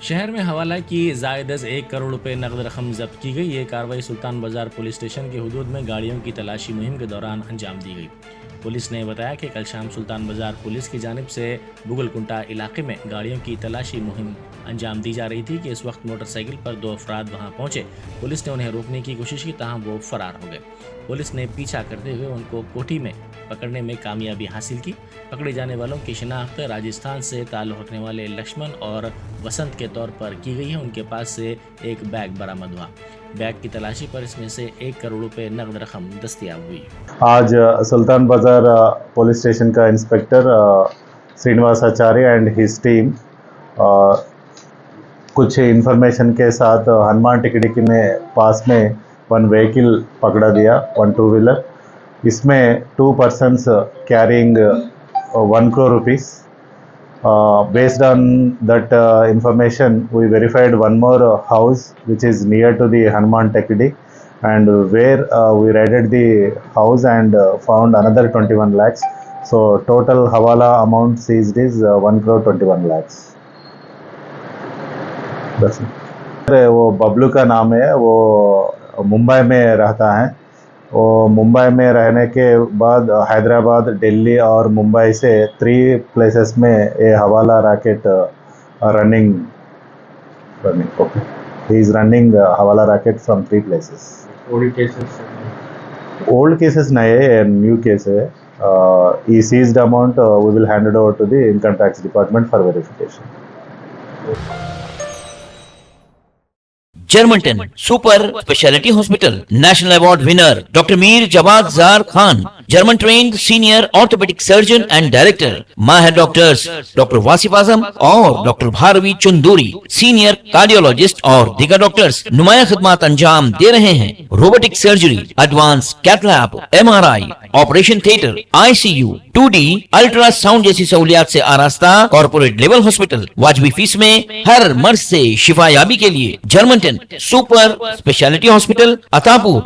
शहर में हवाला की ज़ायद 1 करोड़ रुपए नकद रकम जब्त की गई। ये कार्रवाई सुल्तान बाजार पुलिस स्टेशन के हुदूद में गाड़ियों की तलाशी मुहिम के दौरान अंजाम दी गई। पुलिस ने बताया कि कल शाम सुल्तान बाजार पुलिस की जानिब से बुगलकुंटा इलाके में गाड़ियों की तलाशी मुहिम अंजाम दी जा रही थी कि इस वक्त मोटरसाइकिल पर 2 अफराद वहां पहुंचे। पुलिस ने उन्हें रोकने की कोशिश की, ताहम वो फरार हो गए। पुलिस ने पीछा करते हुए उनको कोठी में पकड़ने में कामयाबी हासिल की। पकड़े जाने वालों की शिनाख्त राजस्थान से ताल्लुक़ रखने वाले लक्ष्मण और वसंत के तौर पर की गई है। उनके पास से एक बैग बरामद हुआ। बैग की तलाशी पर इसमें से 1 करोड़ रुपए नकद रकम दस्तयाब हुई। आज सुल्तान बाजार पुलिस स्टेशन का inspector Srinivasacharya and his team कुछ इन्फॉर्मेशन के साथ हनुमान टिकड़ी में पास में 1 व्हीकल पकड़ा दिया, 1 2 व्हीलर। इसमें 2 persons carrying 1 crore rupees. Based on that information, we verified one more house which is near to the Hanuman Tekdi, and where we raided the house and found another 21 lakhs. So total hawala amount seized is 1 crore 21 lakhs. That's it. वो बबलू का नाम है, वो मुंबई में रहता है। वो मुंबई में रहने के बाद हैदराबाद, दिल्ली और मुंबई से 3 प्लेसेस में ये hawala racket running okay, he is running hawala racket from 3 places. Old cases नहीं है, न्यू केस है। ई seized amount we will hand it over to the income tax department for verification. Germanten super speciality hospital national award winner doctor Mir Jawad Zar Khan, German trained senior orthopaedic surgeon and director. माहिर doctors doctor Wasif Azam और doctor Bharavi Chunduri, senior cardiologist और दीगर doctors नुमाया खिदमत अंजाम दे रहे हैं। Robotic surgery, advance cath lab, MRI, operation theatre, ICU, 2D ultrasound जैसी सहूलियात से आरास्ता कॉर्पोरेट लेवल हॉस्पिटल। वाजबी फीस में हर मर्ज से शिफायाबी के लिए Germanten super speciality hospital, Attapur.